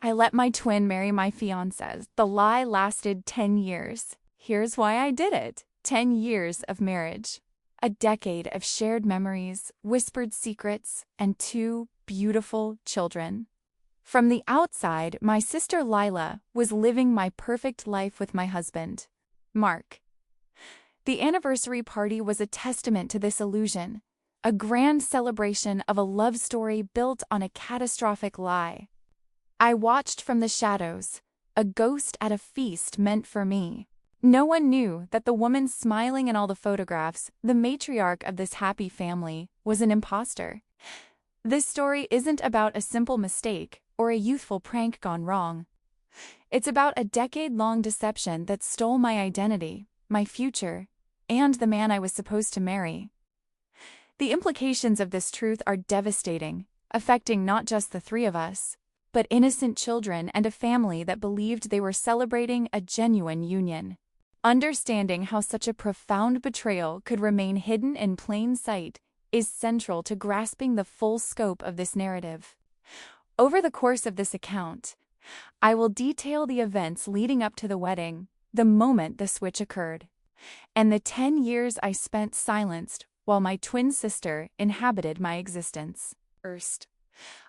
I let my twin marry my fiancé. The lie lasted 10 years. Here's why I did it. 10 years of marriage. A decade of shared memories, whispered secrets, and 2 beautiful children. From the outside, my sister Lila was living my perfect life with my husband, Mark. The anniversary party was a testament to this illusion, a grand celebration of a love story built on a catastrophic lie. I watched from the shadows, a ghost at a feast meant for me. No one knew that the woman smiling in all the photographs, the matriarch of this happy family, was an imposter. This story isn't about a simple mistake or a youthful prank gone wrong. It's about a decade-long deception that stole my identity, my future, and the man I was supposed to marry. The implications of this truth are devastating, affecting not just the 3 of us, but innocent children and a family that believed they were celebrating a genuine union. Understanding how such a profound betrayal could remain hidden in plain sight is central to grasping the full scope of this narrative. Over the course of this account, I will detail the events leading up to the wedding, the moment the switch occurred, and the 10 years I spent silenced while my twin sister inhabited my existence. First,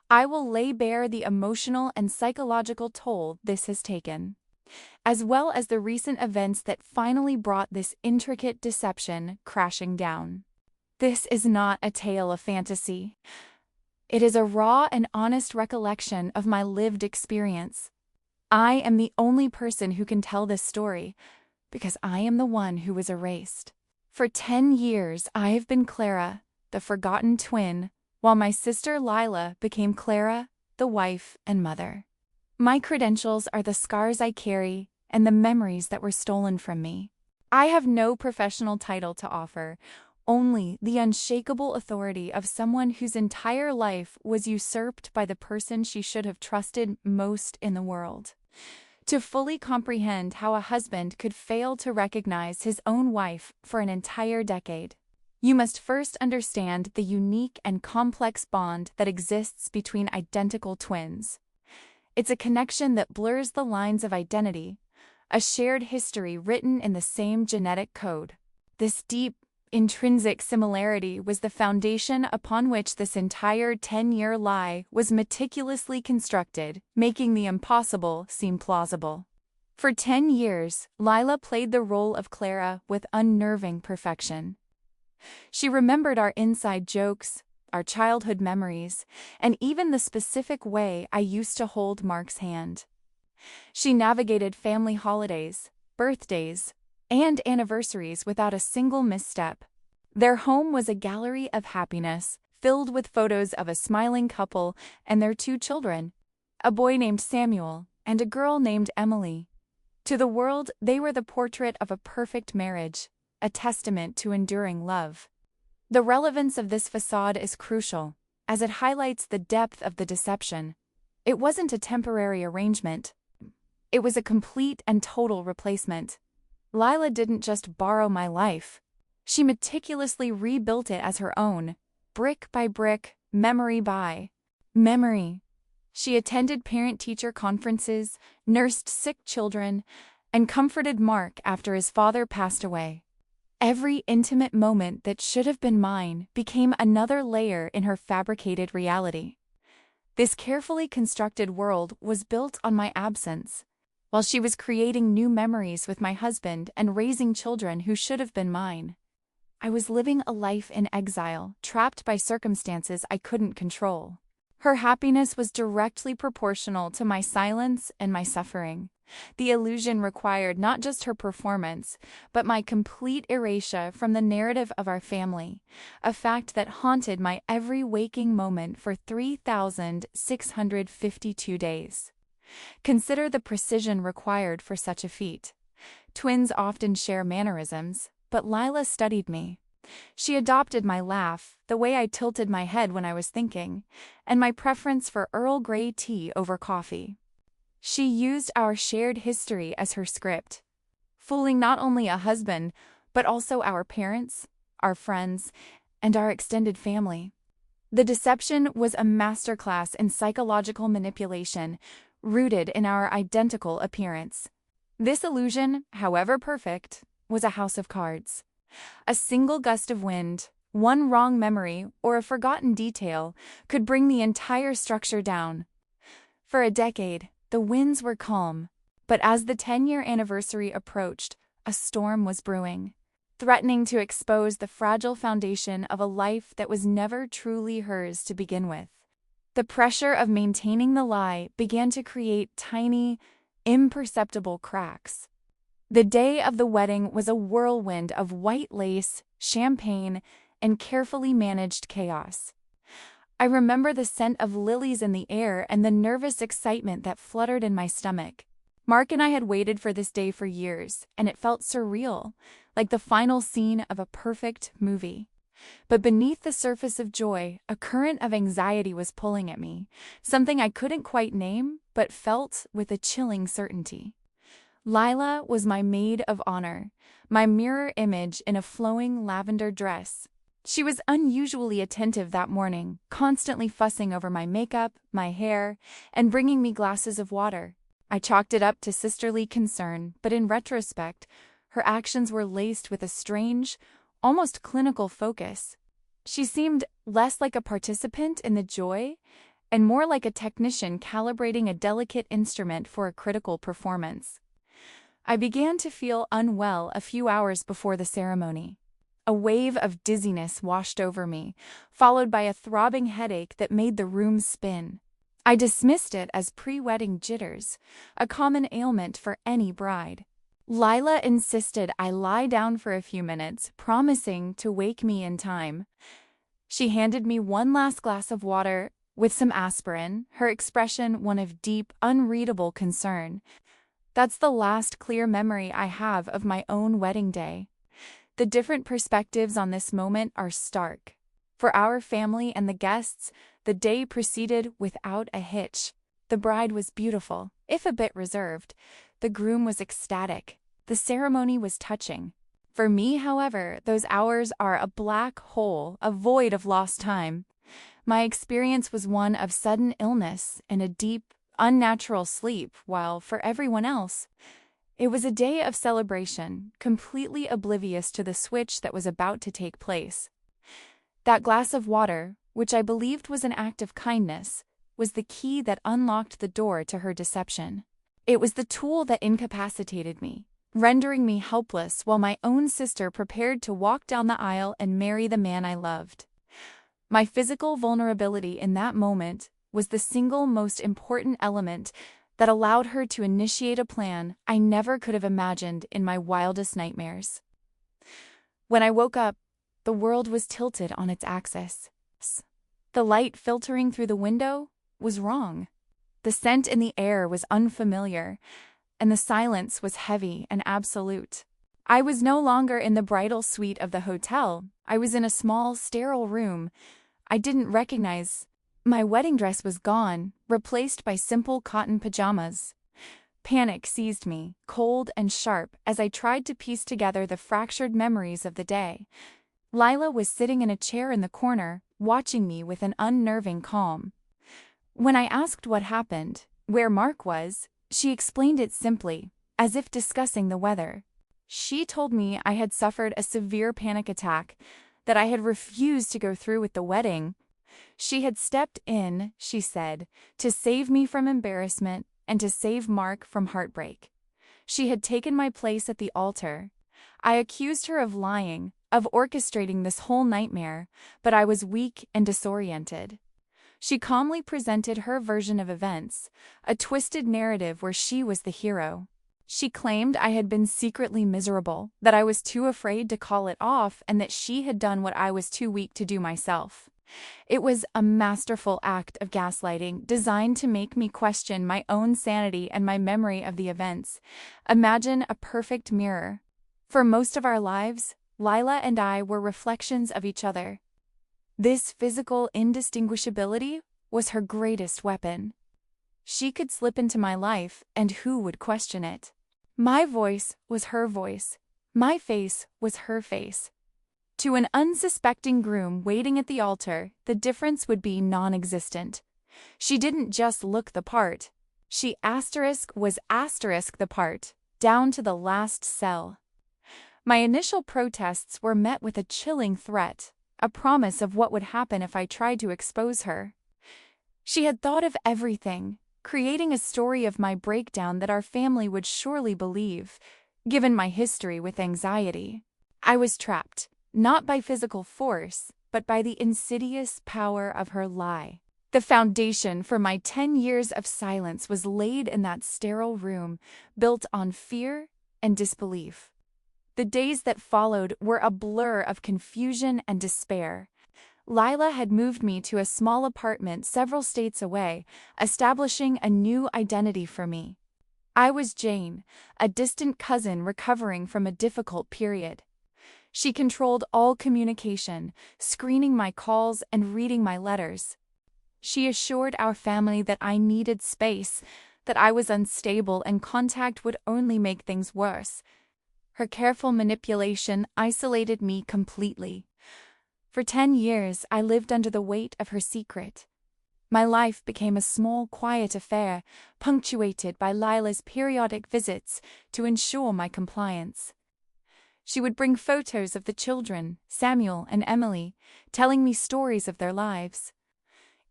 I will lay bare the emotional and psychological toll this has taken, as well as the recent events that finally brought this intricate deception crashing down. This is not a tale of fantasy. It is a raw and honest recollection of my lived experience. I am the only person who can tell this story, because I am the one who was erased. For 10 years, I have been Clara, the forgotten twin, while my sister Lila became Clara, the wife and mother. My credentials are the scars I carry and the memories that were stolen from me. I have no professional title to offer, only the unshakable authority of someone whose entire life was usurped by the person she should have trusted most in the world. To fully comprehend how a husband could fail to recognize his own wife for an entire decade, you must first understand the unique and complex bond that exists between identical twins. It's a connection that blurs the lines of identity, a shared history written in the same genetic code. This deep, intrinsic similarity was the foundation upon which this entire 10-year lie was meticulously constructed, making the impossible seem plausible. For 10 years, Lila played the role of Clara with unnerving perfection. She remembered our inside jokes, our childhood memories, and even the specific way I used to hold Mark's hand. She navigated family holidays, birthdays, and anniversaries without a single misstep. Their home was a gallery of happiness, filled with photos of a smiling couple and their 2 children, a boy named Samuel and a girl named Emily. To the world, they were the portrait of a perfect marriage, a testament to enduring love. The relevance of this facade is crucial, as it highlights the depth of the deception. It wasn't a temporary arrangement. It was a complete and total replacement. Lila didn't just borrow my life. She meticulously rebuilt it as her own, brick by brick, memory by memory. She attended parent-teacher conferences, nursed sick children, and comforted Mark after his father passed away. Every intimate moment that should have been mine became another layer in her fabricated reality. This carefully constructed world was built on my absence, while she was creating new memories with my husband and raising children who should have been mine. I was living a life in exile, trapped by circumstances I couldn't control. Her happiness was directly proportional to my silence and my suffering. The illusion required not just her performance, but my complete erasure from the narrative of our family, a fact that haunted my every waking moment for 3,652 days. Consider the precision required for such a feat. Twins often share mannerisms, but Lila studied me. She adopted my laugh, the way I tilted my head when I was thinking, and my preference for Earl Grey tea over coffee. She used our shared history as her script, fooling not only a husband, but also our parents, our friends, and our extended family. The deception was a masterclass in psychological manipulation, rooted in our identical appearance. This illusion, however perfect, was a house of cards. A single gust of wind, one wrong memory, or a forgotten detail could bring the entire structure down. For a decade, the winds were calm, but as the 10-year anniversary approached, a storm was brewing, threatening to expose the fragile foundation of a life that was never truly hers to begin with. The pressure of maintaining the lie began to create tiny, imperceptible cracks. The day of the wedding was a whirlwind of white lace, champagne, and carefully managed chaos. I remember the scent of lilies in the air and the nervous excitement that fluttered in my stomach. Mark and I had waited for this day for years, and it felt surreal, like the final scene of a perfect movie. But beneath the surface of joy, a current of anxiety was pulling at me, something I couldn't quite name, but felt with a chilling certainty. Lila was my maid of honor, my mirror image in a flowing lavender dress. She was unusually attentive that morning, constantly fussing over my makeup, my hair, and bringing me glasses of water. I chalked it up to sisterly concern, but in retrospect, her actions were laced with a strange, almost clinical focus. She seemed less like a participant in the joy and more like a technician calibrating a delicate instrument for a critical performance. I began to feel unwell a few hours before the ceremony. A wave of dizziness washed over me, followed by a throbbing headache that made the room spin. I dismissed it as pre-wedding jitters, a common ailment for any bride. Lila insisted I lie down for a few minutes, promising to wake me in time. She handed me one last glass of water with some aspirin, her expression one of deep, unreadable concern. That's the last clear memory I have of my own wedding day. The different perspectives on this moment are stark. For our family and the guests, the day proceeded without a hitch. The bride was beautiful, if a bit reserved. The groom was ecstatic. The ceremony was touching. For me, however, those hours are a black hole, a void of lost time. My experience was one of sudden illness and a deep, unnatural sleep, while for everyone else, it was a day of celebration, completely oblivious to the switch that was about to take place. That glass of water, which I believed was an act of kindness, was the key that unlocked the door to her deception. It was the tool that incapacitated me, rendering me helpless while my own sister prepared to walk down the aisle and marry the man I loved. My physical vulnerability in that moment was the single most important element that allowed her to initiate a plan I never could have imagined in my wildest nightmares. When I woke up, the world was tilted on its axis. The light filtering through the window was wrong. The scent in the air was unfamiliar, and the silence was heavy and absolute. I was no longer in the bridal suite of the hotel. I was in a small, sterile room I didn't recognize. My wedding dress was gone, replaced by simple cotton pajamas. Panic seized me, cold and sharp, as I tried to piece together the fractured memories of the day. Lila was sitting in a chair in the corner, watching me with an unnerving calm. When I asked what happened, where Mark was, she explained it simply, as if discussing the weather. She told me I had suffered a severe panic attack, that I had refused to go through with the wedding. She had stepped in, she said, to save me from embarrassment and to save Mark from heartbreak. She had taken my place at the altar. I accused her of lying, of orchestrating this whole nightmare, but I was weak and disoriented. She calmly presented her version of events, a twisted narrative where she was the hero. She claimed I had been secretly miserable, that I was too afraid to call it off, and that she had done what I was too weak to do myself. It was a masterful act of gaslighting designed to make me question my own sanity and my memory of the events. Imagine a perfect mirror. For most of our lives, Lila and I were reflections of each other. This physical indistinguishability was her greatest weapon. She could slip into my life, and who would question it? My voice was her voice. My face was her face. To an unsuspecting groom waiting at the altar, the difference would be non-existent. She didn't just look the part. She was asterisk the part, down to the last cell. My initial protests were met with a chilling threat, a promise of what would happen if I tried to expose her. She had thought of everything, creating a story of my breakdown that our family would surely believe, given my history with anxiety. I was trapped, not by physical force, but by the insidious power of her lie. The foundation for my 10 years of silence was laid in that sterile room, built on fear and disbelief. The days that followed were a blur of confusion and despair. Lila had moved me to a small apartment several states away, establishing a new identity for me. I was Jane, a distant cousin recovering from a difficult period. She controlled all communication, screening my calls and reading my letters. She assured our family that I needed space, that I was unstable and contact would only make things worse. Her careful manipulation isolated me completely. For 10 years, I lived under the weight of her secret. My life became a small, quiet affair, punctuated by Lila's periodic visits to ensure my compliance. She would bring photos of the children, Samuel and Emily, telling me stories of their lives.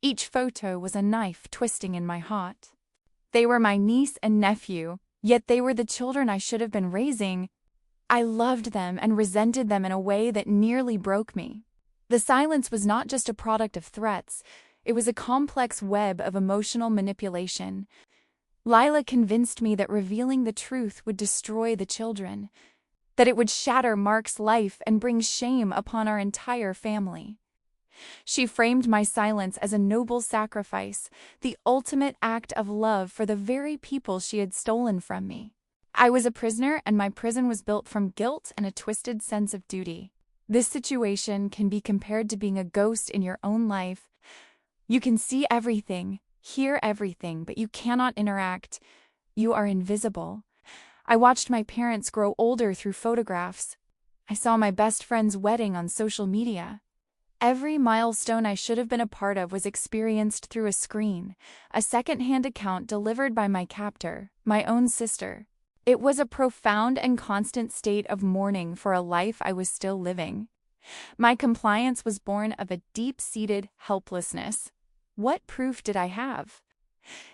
Each photo was a knife twisting in my heart. They were my niece and nephew, yet they were the children I should have been raising. I loved them and resented them in a way that nearly broke me. The silence was not just a product of threats, it was a complex web of emotional manipulation. Lila convinced me that revealing the truth would destroy the children, that it would shatter Mark's life and bring shame upon our entire family. She framed my silence as a noble sacrifice, the ultimate act of love for the very people she had stolen from me. I was a prisoner, and my prison was built from guilt and a twisted sense of duty. This situation can be compared to being a ghost in your own life. You can see everything, hear everything, but you cannot interact. You are invisible. I watched my parents grow older through photographs. I saw my best friend's wedding on social media. Every milestone I should have been a part of was experienced through a screen, a second-hand account delivered by my captor, my own sister. It was a profound and constant state of mourning for a life I was still living. My compliance was born of a deep-seated helplessness. What proof did I have?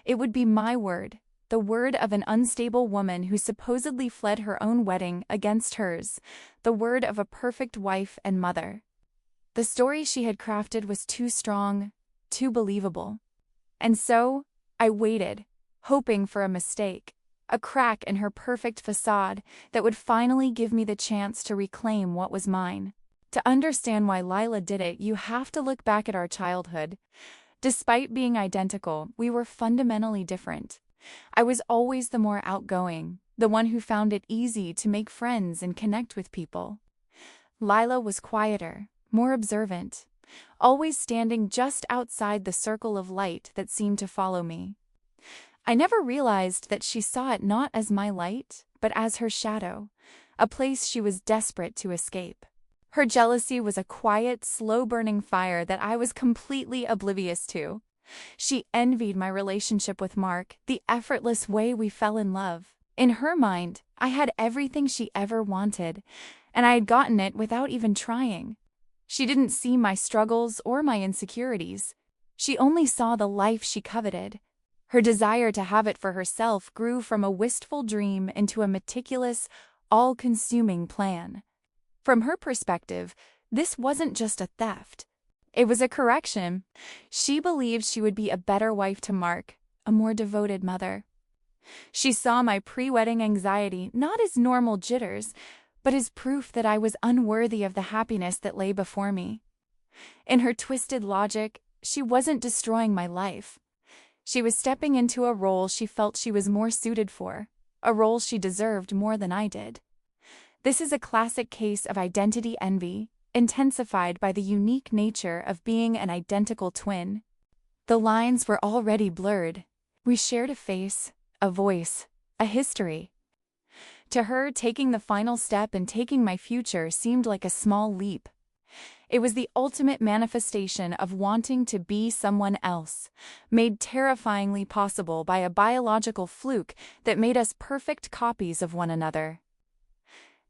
It would be my word, the word of an unstable woman who supposedly fled her own wedding against hers, the word of a perfect wife and mother. The story she had crafted was too strong, too believable. And so, I waited, hoping for a mistake, a crack in her perfect facade that would finally give me the chance to reclaim what was mine. To understand why Lila did it, you have to look back at our childhood. Despite being identical, we were fundamentally different. I was always the more outgoing, the one who found it easy to make friends and connect with people. Lila was quieter, more observant, always standing just outside the circle of light that seemed to follow me. I never realized that she saw it not as my light, but as her shadow, a place she was desperate to escape. Her jealousy was a quiet, slow-burning fire that I was completely oblivious to. She envied my relationship with Mark, the effortless way we fell in love. In her mind, I had everything she ever wanted, and I had gotten it without even trying. She didn't see my struggles or my insecurities. She only saw the life she coveted. Her desire to have it for herself grew from a wistful dream into a meticulous, all-consuming plan. From her perspective, this wasn't just a theft. It was a correction. She believed she would be a better wife to Mark, a more devoted mother. She saw my pre-wedding anxiety not as normal jitters, but as proof that I was unworthy of the happiness that lay before me. In her twisted logic, she wasn't destroying my life. She was stepping into a role she felt she was more suited for, a role she deserved more than I did. This is a classic case of identity envy, intensified by the unique nature of being an identical twin. The lines were already blurred. We shared a face, a voice, a history. To her, taking the final step and taking my future seemed like a small leap. It was the ultimate manifestation of wanting to be someone else, made terrifyingly possible by a biological fluke that made us perfect copies of one another.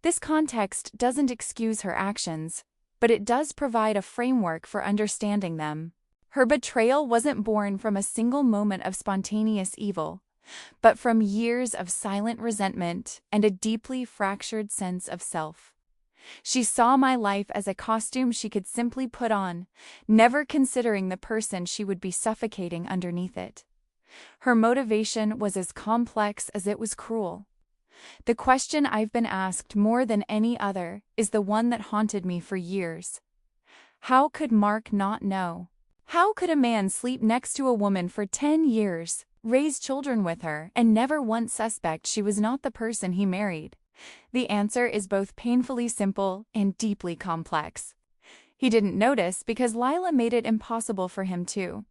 This context doesn't excuse her actions, but it does provide a framework for understanding them. Her betrayal wasn't born from a single moment of spontaneous evil, but from years of silent resentment and a deeply fractured sense of self. She saw my life as a costume she could simply put on, never considering the person she would be suffocating underneath it. Her motivation was as complex as it was cruel. The question I've been asked more than any other is the one that haunted me for years. How could Mark not know? How could a man sleep next to a woman for 10 years, raise children with her, and never once suspect she was not the person he married? The answer is both painfully simple and deeply complex. He didn't notice because Lila made it impossible for him to.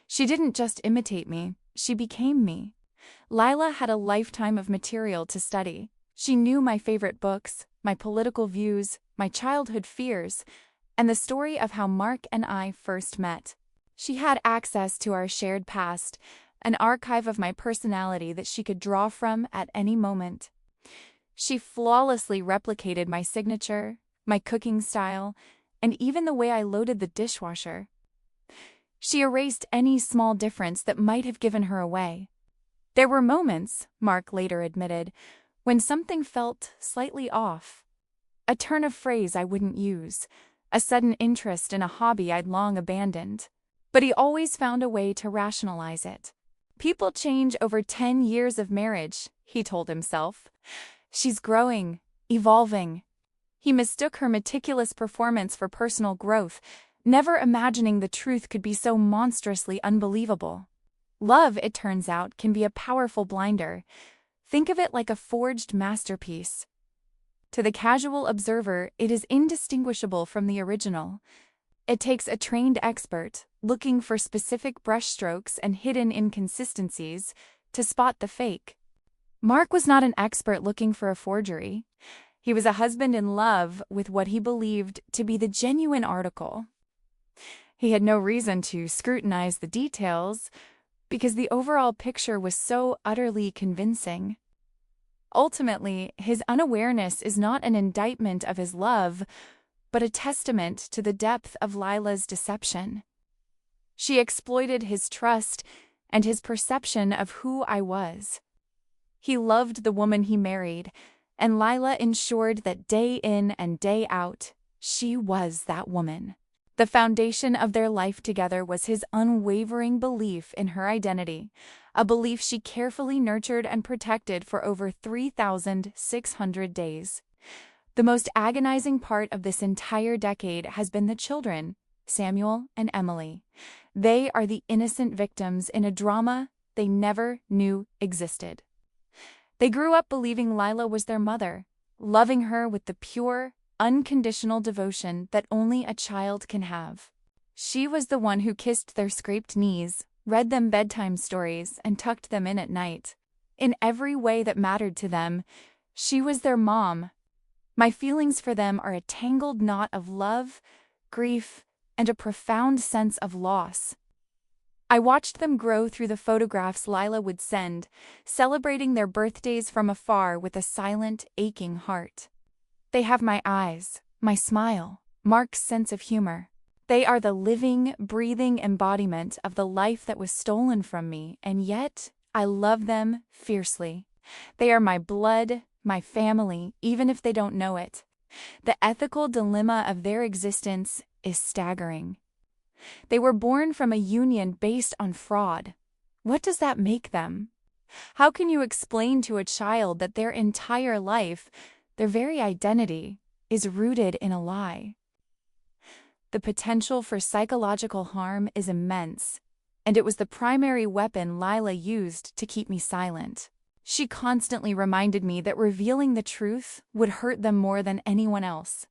She didn't just imitate me, she became me. Lila had a lifetime of material to study. She knew my favorite books, my political views, my childhood fears, and the story of how Mark and I first met. She had access to our shared past, an archive of my personality that she could draw from at any moment. She flawlessly replicated my signature, my cooking style, and even the way I loaded the dishwasher. She erased any small difference that might have given her away. There were moments, Mark later admitted, when something felt slightly off. A turn of phrase I wouldn't use, a sudden interest in a hobby I'd long abandoned. But he always found a way to rationalize it. People change over 10 years of marriage, he told himself. She's growing, evolving. He mistook her meticulous performance for personal growth, never imagining the truth could be so monstrously unbelievable. Love, it turns out, can be a powerful blinder. Think of it like a forged masterpiece. To the casual observer, it is indistinguishable from the original. It takes a trained expert, looking for specific brushstrokes and hidden inconsistencies, to spot the fake. Mark was not an expert looking for a forgery. He was a husband in love with what he believed to be the genuine article. He had no reason to scrutinize the details, because the overall picture was so utterly convincing. Ultimately, his unawareness is not an indictment of his love, but a testament to the depth of Lila's deception. She exploited his trust and his perception of who I was. He loved the woman he married, and Lila ensured that day in and day out, she was that woman. The foundation of their life together was his unwavering belief in her identity, a belief she carefully nurtured and protected for over 3,600 days. The most agonizing part of this entire decade has been the children, Samuel and Emily. They are the innocent victims in a drama they never knew existed. They grew up believing Lila was their mother, loving her with the pure, unconditional devotion that only a child can have. She was the one who kissed their scraped knees, read them bedtime stories, and tucked them in at night. In every way that mattered to them, she was their mom. My feelings for them are a tangled knot of love, grief, and a profound sense of loss. I watched them grow through the photographs Lila would send, celebrating their birthdays from afar with a silent, aching heart. They have my eyes, my smile, Mark's sense of humor. They are the living, breathing embodiment of the life that was stolen from me, and yet I love them fiercely. They are my blood, my family, even if they don't know it. The ethical dilemma of their existence is staggering. They were born from a union based on fraud. What does that make them? How can you explain to a child that their entire life, their very identity, is rooted in a lie? The potential for psychological harm is immense, and it was the primary weapon Lila used to keep me silent. She constantly reminded me that revealing the truth would hurt them more than anyone else.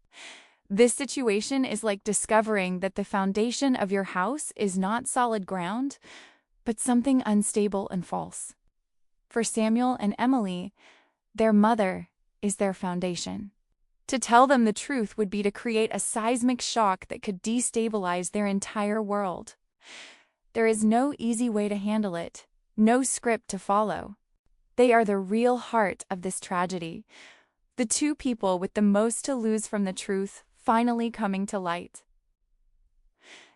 This situation is like discovering that the foundation of your house is not solid ground, but something unstable and false. For Samuel and Emily, their mother is their foundation. To tell them the truth would be to create a seismic shock that could destabilize their entire world. There is no easy way to handle it, no script to follow. They are the real heart of this tragedy, the two people with the most to lose from the truth finally coming to light.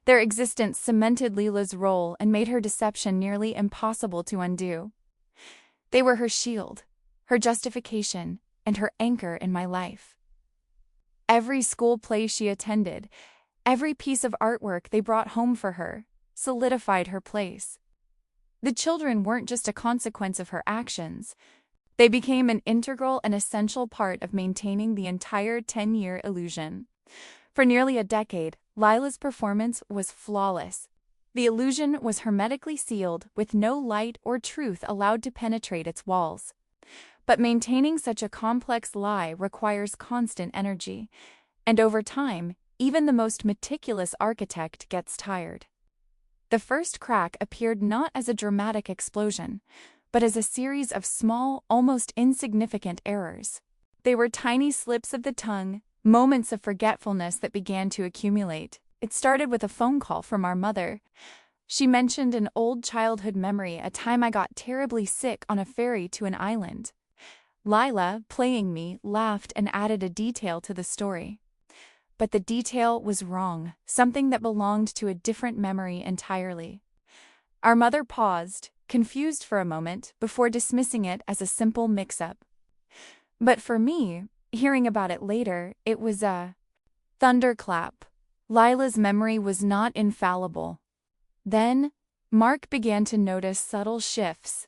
Their existence cemented Leela's role and made her deception nearly impossible to undo. They were her shield, her justification, and her anchor in my life. Every school play she attended, every piece of artwork they brought home for her, solidified her place. The children weren't just a consequence of her actions. They became an integral and essential part of maintaining the entire 10-year illusion. For nearly a decade, Lila's performance was flawless. The illusion was hermetically sealed, with no light or truth allowed to penetrate its walls. But maintaining such a complex lie requires constant energy, and over time, even the most meticulous architect gets tired. The first crack appeared not as a dramatic explosion, but as a series of small, almost insignificant errors. They were tiny slips of the tongue, moments of forgetfulness that began to accumulate. It started with a phone call from our mother. She mentioned an old childhood memory, a time I got terribly sick on a ferry to an island. Lila, playing me, laughed and added a detail to the story. But the detail was wrong, something that belonged to a different memory entirely. Our mother paused, confused for a moment, before dismissing it as a simple mix-up. But for me, hearing about it later, it was a thunderclap. Lila's memory was not infallible. Then, Mark began to notice subtle shifts.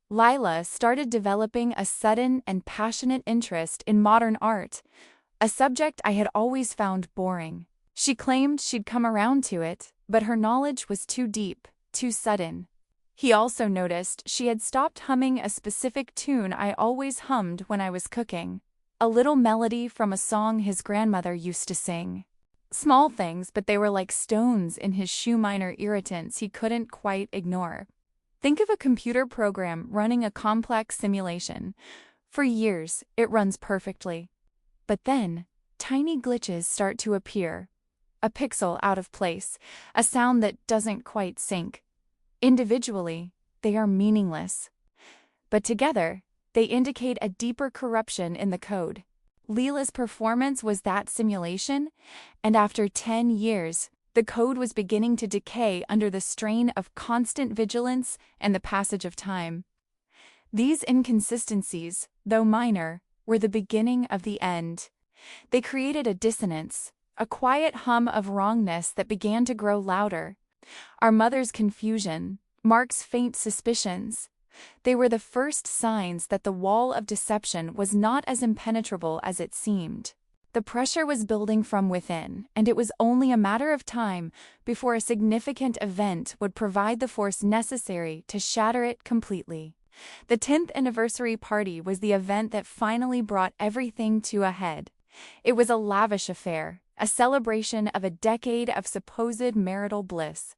Lila started developing a sudden and passionate interest in modern art, a subject I had always found boring. She claimed she'd come around to it, but her knowledge was too deep, too sudden. He also noticed she had stopped humming a specific tune I always hummed when I was cooking, a little melody from a song his grandmother used to sing. Small things, but they were like stones in his shoe, minor irritants he couldn't quite ignore. Think of a computer program running a complex simulation. For years, it runs perfectly. But then, tiny glitches start to appear. A pixel out of place, a sound that doesn't quite sync. Individually, they are meaningless. But together, they indicate a deeper corruption in the code. Leela's performance was that simulation, and after 10 years, the code was beginning to decay under the strain of constant vigilance and the passage of time. These inconsistencies, though minor, were the beginning of the end. They created a dissonance, a quiet hum of wrongness that began to grow louder. Our mother's confusion, Mark's faint suspicions, they were the first signs that the wall of deception was not as impenetrable as it seemed. The pressure was building from within, and it was only a matter of time before a significant event would provide the force necessary to shatter it completely. The 10th anniversary party was the event that finally brought everything to a head. It was a lavish affair, a celebration of a decade of supposed marital bliss.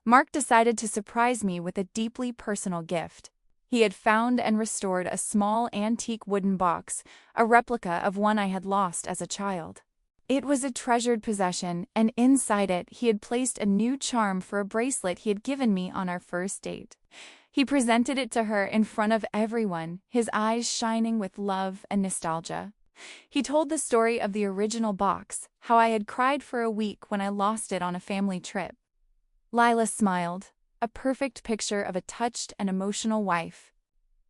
Mark decided to surprise me with a deeply personal gift. He had found and restored a small antique wooden box, a replica of one I had lost as a child. It was a treasured possession, and inside it he had placed a new charm for a bracelet he had given me on our first date. He presented it to her in front of everyone, his eyes shining with love and nostalgia. He told the story of the original box, how I had cried for a week when I lost it on a family trip. Lila smiled, a perfect picture of a touched and emotional wife.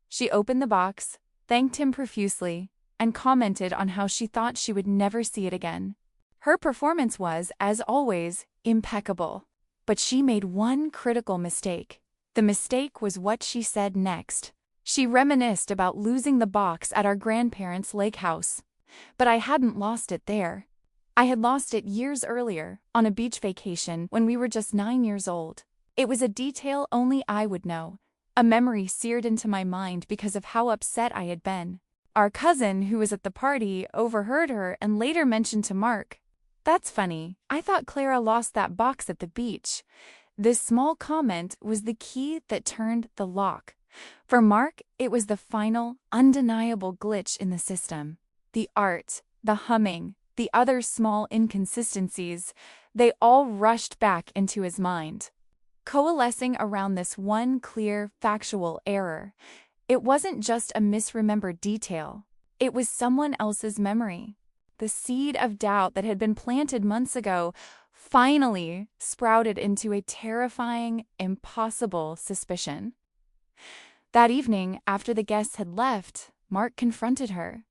She opened the box, thanked him profusely, and commented on how she thought she would never see it again. Her performance was, as always, impeccable. But she made one critical mistake. The mistake was what she said next. She reminisced about losing the box at our grandparents' lake house. But I hadn't lost it there. I had lost it years earlier, on a beach vacation when we were just 9 years old. It was a detail only I would know, a memory seared into my mind because of how upset I had been. Our cousin, who was at the party, overheard her and later mentioned to Mark, "That's funny, I thought Clara lost that box at the beach." This small comment was the key that turned the lock. For Mark, it was the final, undeniable glitch in the system. The art, the humming, the other small inconsistencies, they all rushed back into his mind. Coalescing around this one clear, factual error, it wasn't just a misremembered detail. It was someone else's memory. The seed of doubt that had been planted months ago finally sprouted into a terrifying, impossible suspicion. That evening, after the guests had left, Mark confronted her.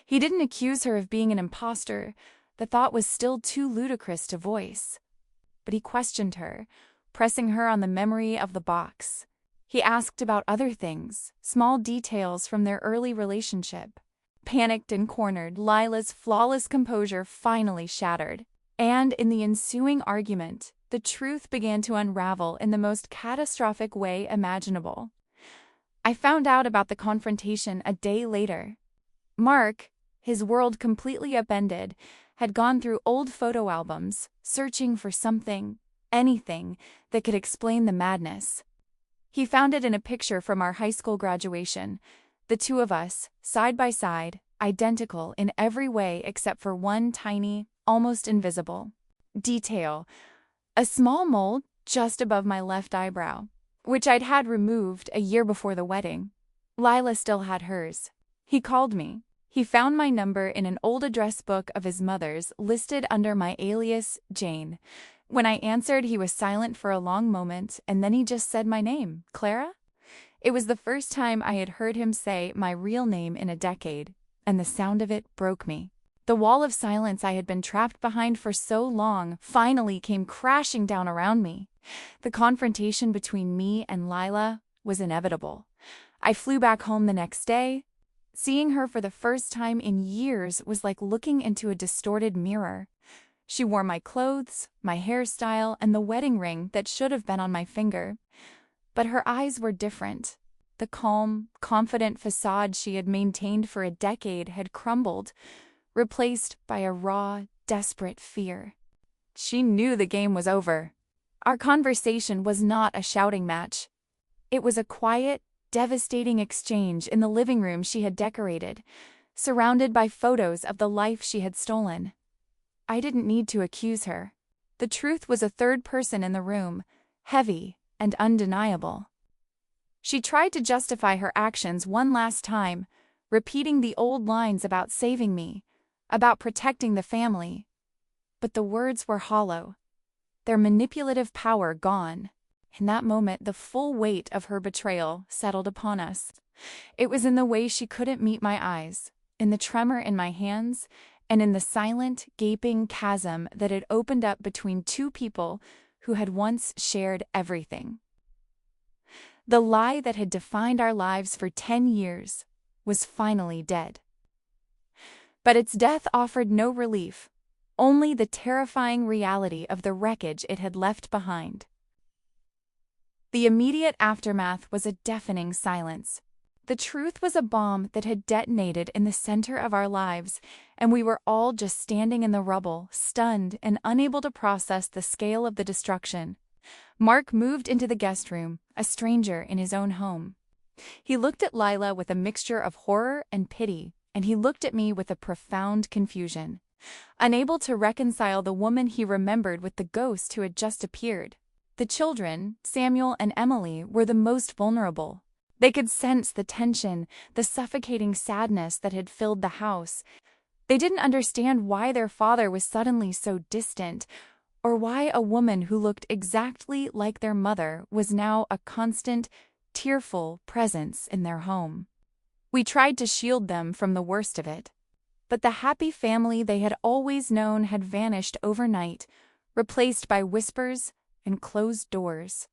He didn't accuse her of being an imposter. The thought was still too ludicrous to voice. But he questioned her, pressing her on the memory of the box. He asked about other things, small details from their early relationship. Panicked and cornered, Lila's flawless composure finally shattered. And in the ensuing argument, the truth began to unravel in the most catastrophic way imaginable. I found out about the confrontation a day later. Mark, his world completely upended, had gone through old photo albums, searching for something, anything, that could explain the madness. He found it in a picture from our high school graduation. The two of us, side by side, identical in every way except for one tiny, almost invisible detail. A small mole just above my left eyebrow, which I'd had removed a year before the wedding. Lila still had hers. He called me. He found my number in an old address book of his mother's listed under my alias, Jane. When I answered, he was silent for a long moment, and then he just said my name, Clara. It was the first time I had heard him say my real name in a decade, and the sound of it broke me. The wall of silence I had been trapped behind for so long finally came crashing down around me. The confrontation between me and Lila was inevitable. I flew back home the next day. Seeing her for the first time in years was like looking into a distorted mirror. She wore my clothes, my hairstyle, and the wedding ring that should have been on my finger. But her eyes were different. The calm, confident facade she had maintained for a decade had crumbled, replaced by a raw, desperate fear. She knew the game was over. Our conversation was not a shouting match. It was a quiet, devastating exchange in the living room she had decorated, surrounded by photos of the life she had stolen. I didn't need to accuse her. The truth was a third person in the room, heavy and undeniable. She tried to justify her actions one last time, repeating the old lines about saving me, about protecting the family. But the words were hollow, their manipulative power gone. In that moment, the full weight of her betrayal settled upon us. It was in the way she couldn't meet my eyes, in the tremor in my hands, and in the silent, gaping chasm that had opened up between two people who had once shared everything. The lie that had defined our lives for 10 years was finally dead. But its death offered no relief, only the terrifying reality of the wreckage it had left behind. The immediate aftermath was a deafening silence. The truth was a bomb that had detonated in the center of our lives, and we were all just standing in the rubble, stunned and unable to process the scale of the destruction. Mark moved into the guest room, a stranger in his own home. He looked at Lila with a mixture of horror and pity, and he looked at me with a profound confusion, unable to reconcile the woman he remembered with the ghost who had just appeared. The children, Samuel and Emily, were the most vulnerable. They could sense the tension, the suffocating sadness that had filled the house. They didn't understand why their father was suddenly so distant, or why a woman who looked exactly like their mother was now a constant, tearful presence in their home. We tried to shield them from the worst of it, but the happy family they had always known had vanished overnight, replaced by whispers and closed doors.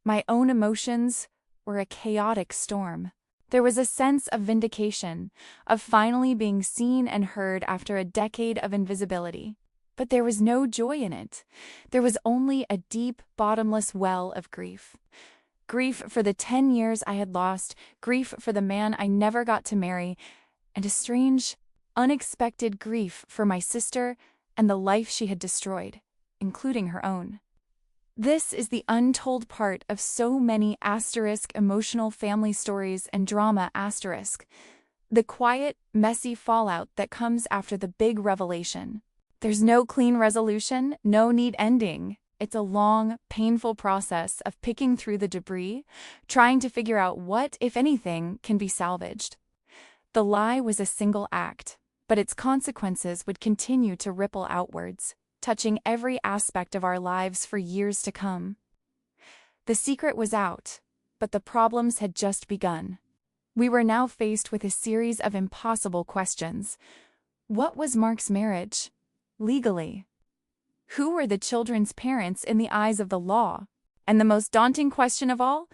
My own emotions were a chaotic storm. There was a sense of vindication, of finally being seen and heard after a decade of invisibility. But there was no joy in it. There was only a deep, bottomless well of grief. Grief for the 10 years I had lost, grief for the man I never got to marry, and a strange, unexpected grief for my sister and the life she had destroyed, including her own. This is the untold part of so many ** emotional family stories and drama *. The quiet, messy fallout that comes after the big revelation. There's no clean resolution, no neat ending. It's a long, painful process of picking through the debris, trying to figure out what, if anything, can be salvaged. The lie was a single act, but its consequences would continue to ripple outwards, touching every aspect of our lives for years to come. The secret was out, but the problems had just begun. We were now faced with a series of impossible questions. What was Mark's marriage? Legally. Who were the children's parents in the eyes of the law? And the most daunting question of all,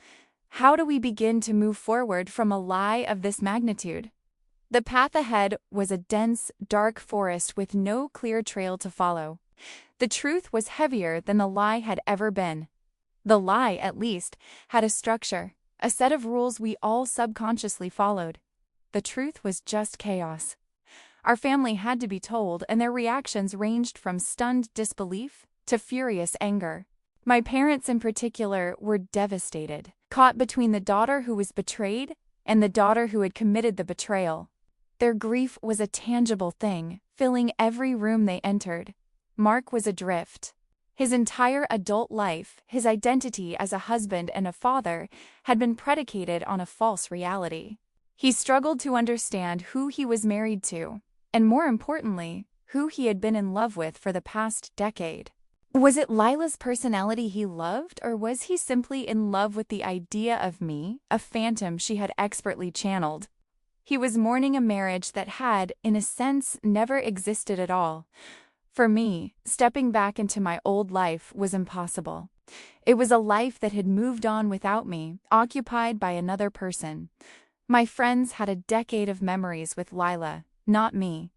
how do we begin to move forward from a lie of this magnitude? The path ahead was a dense, dark forest with no clear trail to follow. The truth was heavier than the lie had ever been. The lie, at least, had a structure, a set of rules we all subconsciously followed. The truth was just chaos. Our family had to be told, and their reactions ranged from stunned disbelief to furious anger. My parents in particular were devastated, caught between the daughter who was betrayed and the daughter who had committed the betrayal. Their grief was a tangible thing, filling every room they entered. Mark was adrift. His entire adult life, his identity as a husband and a father, had been predicated on a false reality. He struggled to understand who he was married to, and more importantly, who he had been in love with for the past decade. Was it Lila's personality he loved, or was he simply in love with the idea of me, a phantom she had expertly channeled? He was mourning a marriage that had, in a sense, never existed at all. For me, stepping back into my old life was impossible. It was a life that had moved on without me, occupied by another person. My friends had a decade of memories with Lila, not me.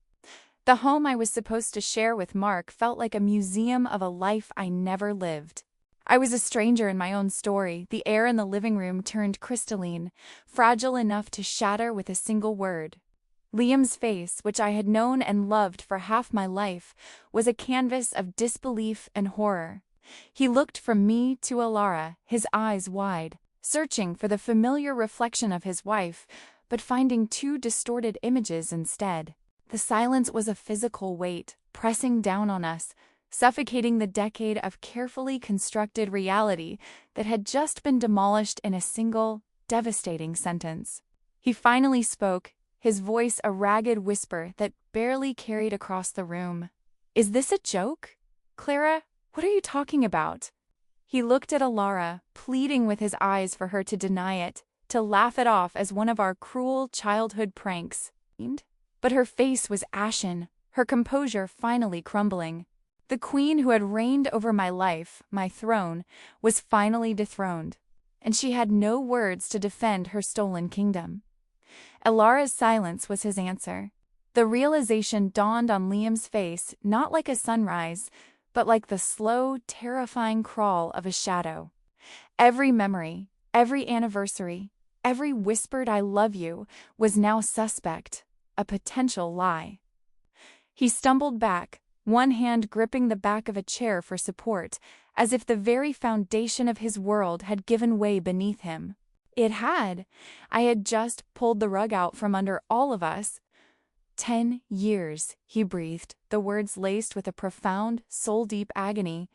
The home I was supposed to share with Mark felt like a museum of a life I never lived. I was a stranger in my own story. The air in the living room turned crystalline, fragile enough to shatter with a single word. Liam's face, which I had known and loved for half my life, was a canvas of disbelief and horror. He looked from me to Alara, his eyes wide, searching for the familiar reflection of his wife, but finding two distorted images instead. The silence was a physical weight, pressing down on us, suffocating the decade of carefully constructed reality that had just been demolished in a single, devastating sentence. He finally spoke, his voice a ragged whisper that barely carried across the room. "Is this a joke? Clara, what are you talking about?" He looked at Alara, pleading with his eyes for her to deny it, to laugh it off as one of our cruel childhood pranks. But her face was ashen, her composure finally crumbling. The queen who had reigned over my life, my throne, was finally dethroned, and she had no words to defend her stolen kingdom. Alara's silence was his answer. The realization dawned on Liam's face not like a sunrise, but like the slow, terrifying crawl of a shadow. Every memory, every anniversary, every whispered "I love you" was now suspect, a potential lie. He stumbled back, one hand gripping the back of a chair for support, as if the very foundation of his world had given way beneath him. It had. I had just pulled the rug out from under all of us. 10 years, he breathed, the words laced with a profound, soul-deep agony.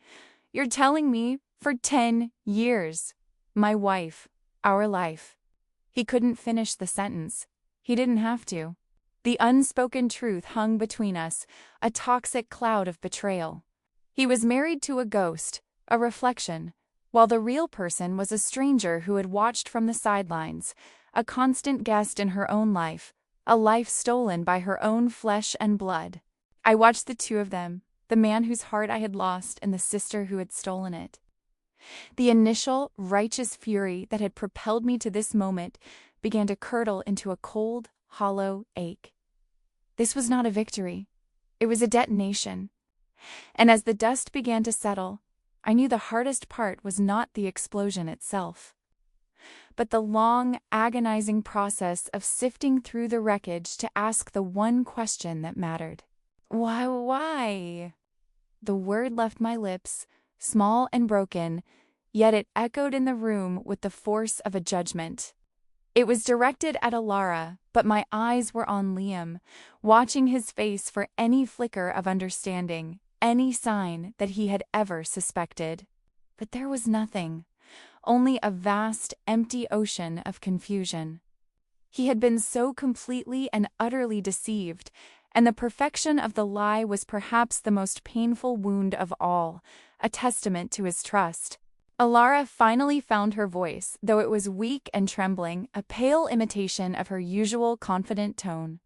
"You're telling me, for 10 years. My wife, our life." He couldn't finish the sentence. He didn't have to. The unspoken truth hung between us, a toxic cloud of betrayal. He was married to a ghost, a reflection, while the real person was a stranger who had watched from the sidelines, a constant guest in her own life, a life stolen by her own flesh and blood. I watched the two of them, the man whose heart I had lost and the sister who had stolen it. The initial, righteous fury that had propelled me to this moment began to curdle into a cold, hollow ache. This was not a victory. It was a detonation. And as the dust began to settle, I knew the hardest part was not the explosion itself, but the long, agonizing process of sifting through the wreckage to ask the one question that mattered. Why? The word left my lips, small and broken, yet it echoed in the room with the force of a judgment. It was directed at Alara, but my eyes were on Liam, watching his face for any flicker of understanding, any sign that he had ever suspected. But there was nothing, only a vast, empty ocean of confusion. He had been so completely and utterly deceived, and the perfection of the lie was perhaps the most painful wound of all, a testament to his trust. Alara finally found her voice, though it was weak and trembling, a pale imitation of her usual confident tone.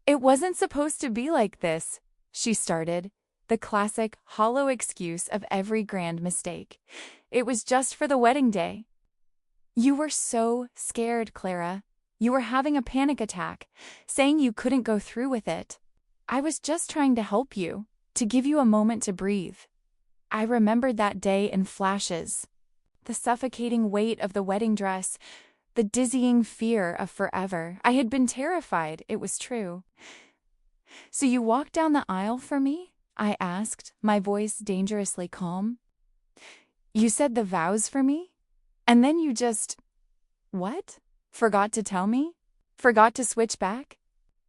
"It wasn't supposed to be like this," she started, the classic, hollow excuse of every grand mistake. "It was just for the wedding day." "You were so scared, Clara. You were having a panic attack, saying you couldn't go through with it. I was just trying to help you, to give you a moment to breathe." I remembered that day in flashes. The suffocating weight of the wedding dress, the dizzying fear of forever. I had been terrified, it was true. "So you walked down the aisle for me?" I asked, my voice dangerously calm. "You said the vows for me? And then you just... what? Forgot to tell me? Forgot to switch back?"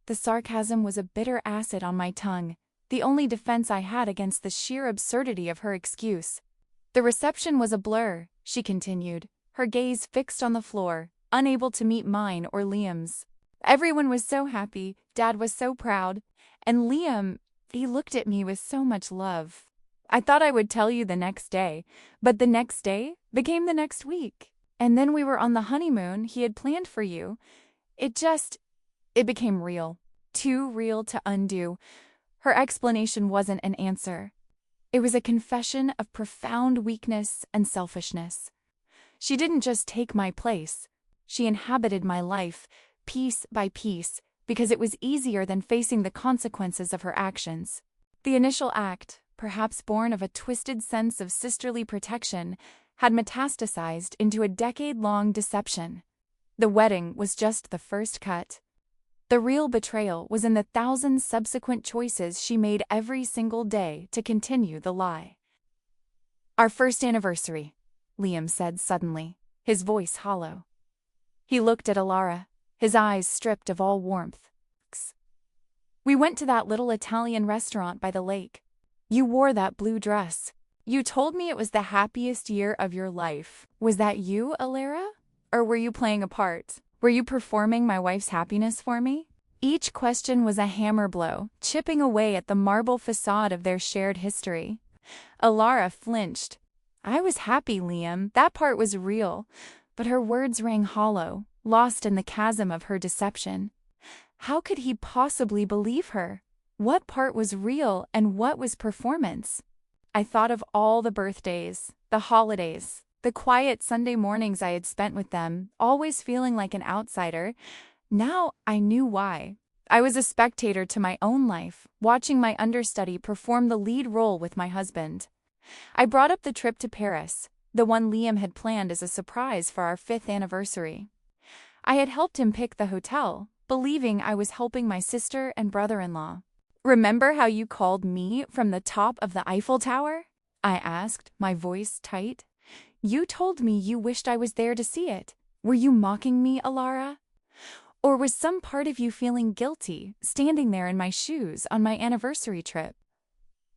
The sarcasm was a bitter acid on my tongue, the only defense I had against the sheer absurdity of her excuse. "The reception was a blur," she continued, her gaze fixed on the floor, unable to meet mine or Liam's. "Everyone was so happy, Dad was so proud, and Liam, he looked at me with so much love. I thought I would tell you the next day, but the next day became the next week. And then we were on the honeymoon he had planned for you. It became real, too real to undo." Her explanation wasn't an answer. It was a confession of profound weakness and selfishness. She didn't just take my place. She inhabited my life, piece by piece, because it was easier than facing the consequences of her actions. The initial act, perhaps born of a twisted sense of sisterly protection, had metastasized into a decade-long deception. The wedding was just the first cut. The real betrayal was in the 1,000 subsequent choices she made every single day to continue the lie. "Our first anniversary," Liam said suddenly, his voice hollow. He looked at Alara, his eyes stripped of all warmth. "We went to that little Italian restaurant by the lake. You wore that blue dress. You told me it was the happiest year of your life. Was that you, Alara? Or were you playing a part? Were you performing my wife's happiness for me?" Each question was a hammer blow, chipping away at the marble facade of their shared history. Alara flinched. "I was happy, Liam. That part was real." But her words rang hollow, lost in the chasm of her deception. How could he possibly believe her? What part was real and what was performance? I thought of all the birthdays, the holidays, the quiet Sunday mornings I had spent with them, always feeling like an outsider. Now I knew why. I was a spectator to my own life, watching my understudy perform the lead role with my husband. I brought up the trip to Paris, the one Liam had planned as a surprise for our 5th anniversary. I had helped him pick the hotel, believing I was helping my sister and brother-in-law. "Remember how you called me from the top of the Eiffel Tower?" I asked, my voice tight. "You told me you wished I was there to see it. Were you mocking me, Alara? Or was some part of you feeling guilty, standing there in my shoes on my anniversary trip?"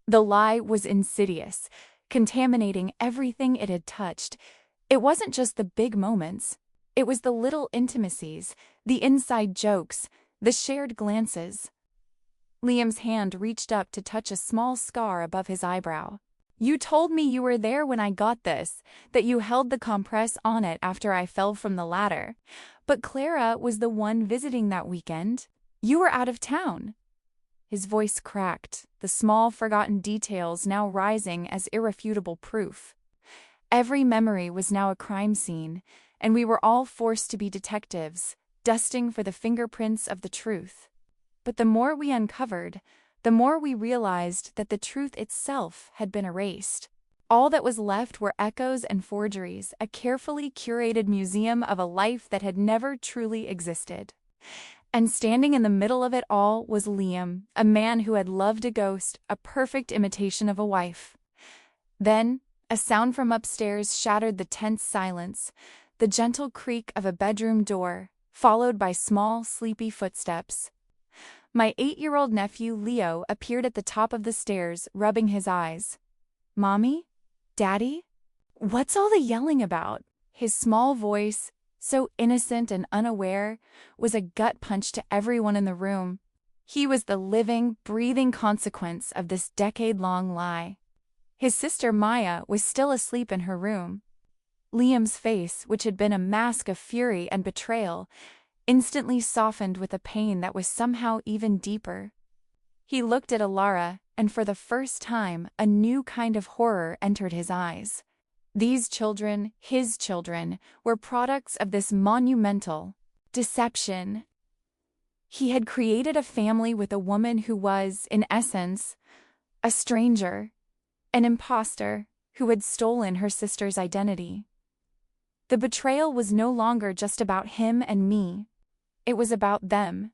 The lie was insidious, contaminating everything it had touched. It wasn't just the big moments. It was the little intimacies, the inside jokes, the shared glances. Liam's hand reached up to touch a small scar above his eyebrow. "You told me you were there when I got this, that you held the compress on it after I fell from the ladder. But Clara was the one visiting that weekend. You were out of town." His voice cracked, the small forgotten details now rising as irrefutable proof. Every memory was now a crime scene, and we were all forced to be detectives, dusting for the fingerprints of the truth. But the more we uncovered, the more we realized that the truth itself had been erased. All that was left were echoes and forgeries, a carefully curated museum of a life that had never truly existed. And standing in the middle of it all was Liam, a man who had loved a ghost, a perfect imitation of a wife. Then, a sound from upstairs shattered the tense silence, the gentle creak of a bedroom door, followed by small, sleepy footsteps. My 8-year-old nephew Leo appeared at the top of the stairs, rubbing his eyes. "Mommy? Daddy? What's all the yelling about?" His small voice, so innocent and unaware, was a gut punch to everyone in the room. He was the living, breathing consequence of this decade-long lie. His sister Maya was still asleep in her room. Liam's face, which had been a mask of fury and betrayal, instantly softened with a pain that was somehow even deeper. He looked at Alara, and for the first time, a new kind of horror entered his eyes. These children, his children, were products of this monumental deception. He had created a family with a woman who was, in essence, a stranger, an imposter who had stolen her sister's identity. The betrayal was no longer just about him and me. It was about them.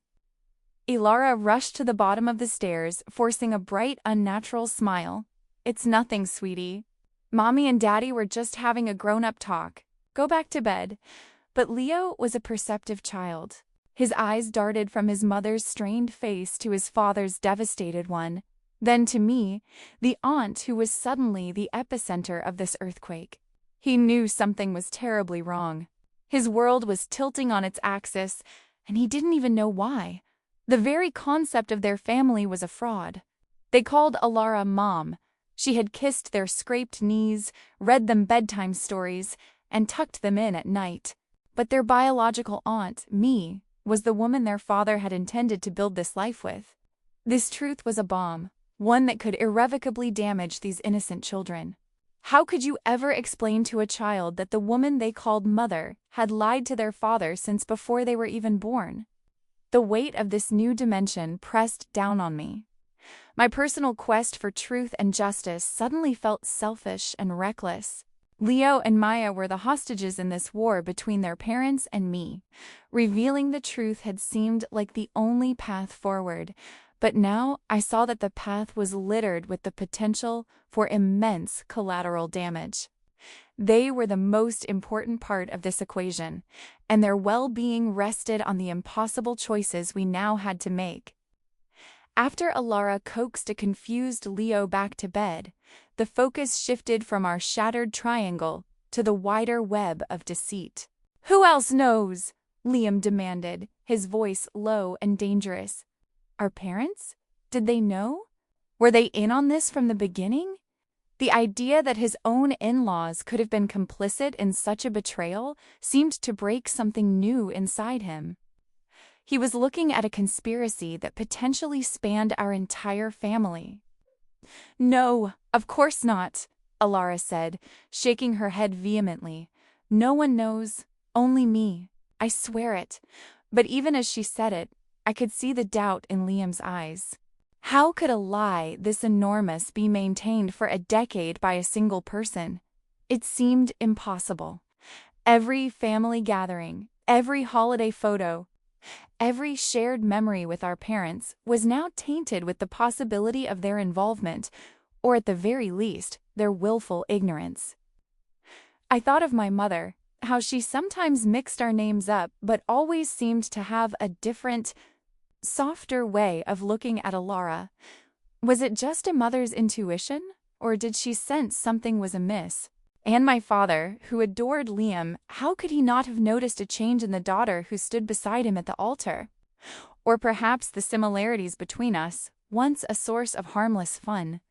Ilara rushed to the bottom of the stairs, forcing a bright, unnatural smile. "It's nothing, sweetie. Mommy and Daddy were just having a grown-up talk. Go back to bed." But Leo was a perceptive child. His eyes darted from his mother's strained face to his father's devastated one, then to me, the aunt who was suddenly the epicenter of this earthquake. He knew something was terribly wrong. His world was tilting on its axis, and he didn't even know why. The very concept of their family was a fraud. They called Alara Mom. She had kissed their scraped knees, read them bedtime stories, and tucked them in at night. But their biological aunt, me, was the woman their father had intended to build this life with. This truth was a bomb, one that could irrevocably damage these innocent children. How could you ever explain to a child that the woman they called mother had lied to their father since before they were even born? The weight of this new dimension pressed down on me. My personal quest for truth and justice suddenly felt selfish and reckless. Leo and Maya were the hostages in this war between their parents and me. Revealing the truth had seemed like the only path forward, but now I saw that the path was littered with the potential for immense collateral damage. They were the most important part of this equation, and their well-being rested on the impossible choices we now had to make. After Alara coaxed a confused Leo back to bed, the focus shifted from our shattered triangle to the wider web of deceit. "Who else knows?" Liam demanded, his voice low and dangerous. Our parents? Did they know? Were they in on this from the beginning? The idea that his own in-laws could have been complicit in such a betrayal seemed to break something new inside him. He was looking at a conspiracy that potentially spanned our entire family. "No, of course not," Alara said, shaking her head vehemently. "No one knows, only me. I swear it." But even as she said it, I could see the doubt in Liam's eyes. How could a lie this enormous be maintained for a decade by a single person? It seemed impossible. Every family gathering, every holiday photo, every shared memory with our parents was now tainted with the possibility of their involvement, or at the very least, their willful ignorance. I thought of my mother, how she sometimes mixed our names up but always seemed to have a different, softer way of looking at Alara. Was it just a mother's intuition, or did she sense something was amiss? And my father, who adored Liam, how could he not have noticed a change in the daughter who stood beside him at the altar? Or perhaps the similarities between us, once a source of harmless fun,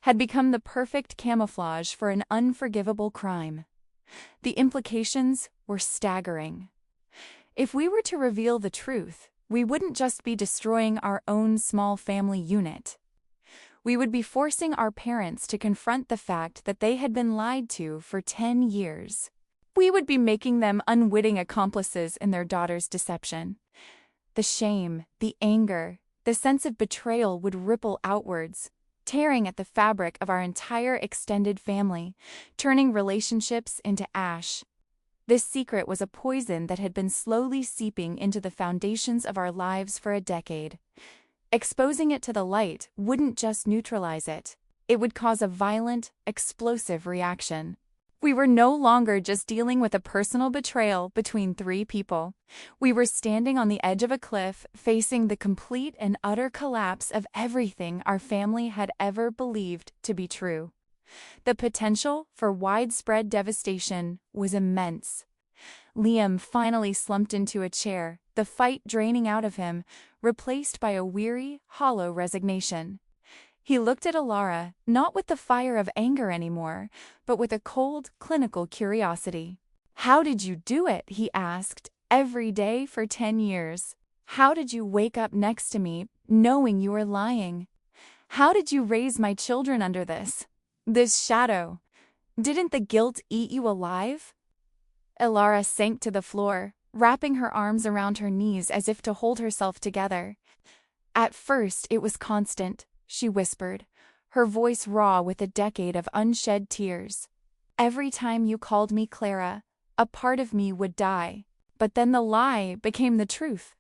had become the perfect camouflage for an unforgivable crime. The implications were staggering. If we were to reveal the truth, we wouldn't just be destroying our own small family unit. We would be forcing our parents to confront the fact that they had been lied to for 10 years. We would be making them unwitting accomplices in their daughter's deception. The shame, the anger, the sense of betrayal would ripple outwards, tearing at the fabric of our entire extended family, turning relationships into ash. This secret was a poison that had been slowly seeping into the foundations of our lives for a decade. Exposing it to the light wouldn't just neutralize it. It would cause a violent, explosive reaction. We were no longer just dealing with a personal betrayal between three people. We were standing on the edge of a cliff, facing the complete and utter collapse of everything our family had ever believed to be true. The potential for widespread devastation was immense. Liam finally slumped into a chair, the fight draining out of him, replaced by a weary, hollow resignation. He looked at Alara, not with the fire of anger anymore, but with a cold, clinical curiosity. "How did you do it?" he asked, "every day for 10 years? How did you wake up next to me, knowing you were lying? How did you raise my children under this shadow? Didn't the guilt eat you alive?" Alara sank to the floor, wrapping her arms around her knees as if to hold herself together. "At first it was constant," she whispered, her voice raw with a decade of unshed tears. "Every time you called me Clara, a part of me would die. But then the lie became the truth.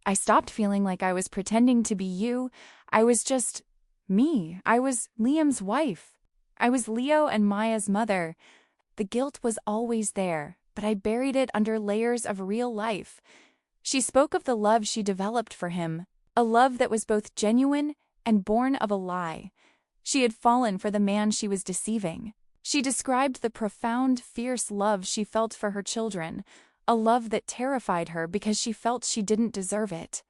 I stopped feeling like I was pretending to be you. I was just me. I was Liam's wife. I was Leo and Maya's mother. The guilt was always there, but I buried it under layers of real life." She spoke of the love she developed for him, a love that was both genuine and born of a lie. She had fallen for the man she was deceiving. She described the profound, fierce love she felt for her children, a love that terrified her because she felt she didn't deserve it.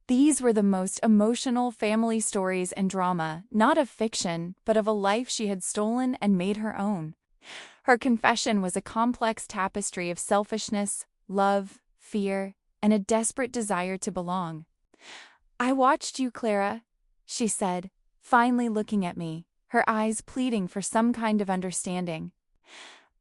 These were the most emotional family stories and drama, not of fiction, but of a life she had stolen and made her own. Her confession was a complex tapestry of selfishness, love, fear, and a desperate desire to belong. "I watched you, Clara," she said, finally looking at me, her eyes pleading for some kind of understanding.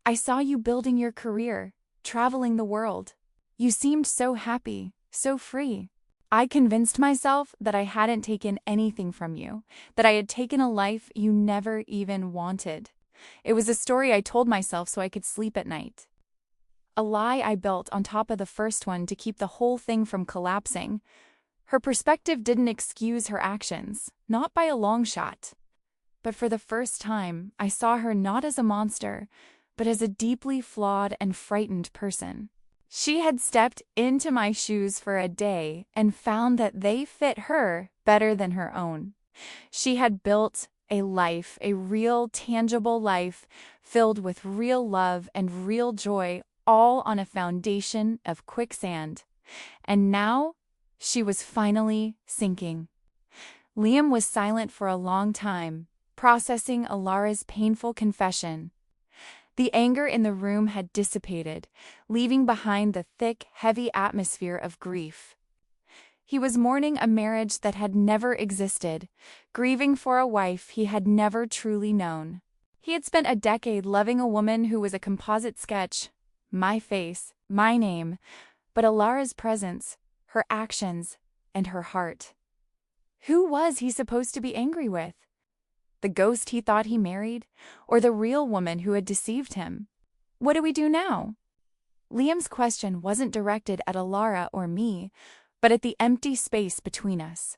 "I saw you building your career, traveling the world. You seemed so happy, so free. I convinced myself that I hadn't taken anything from you, that I had taken a life you never even wanted. It was a story I told myself so I could sleep at night. A lie I built on top of the first one to keep the whole thing from collapsing." Her perspective didn't excuse her actions, not by a long shot. But for the first time, I saw her not as a monster, but as a deeply flawed and frightened person. She had stepped into my shoes for a day and found that they fit her better than her own. She had built a life, a real, tangible life, filled with real love and real joy, all on a foundation of quicksand. And now, she was finally sinking. Liam was silent for a long time, processing Alara's painful confession. The anger in the room had dissipated, leaving behind the thick, heavy atmosphere of grief. He was mourning a marriage that had never existed, grieving for a wife he had never truly known. He had spent a decade loving a woman who was a composite sketch, my face, my name, but Alara's presence, her actions, and her heart. Who was he supposed to be angry with? The ghost he thought he married, or the real woman who had deceived him? What do we do now? Liam's question wasn't directed at Alara or me, but at the empty space between us.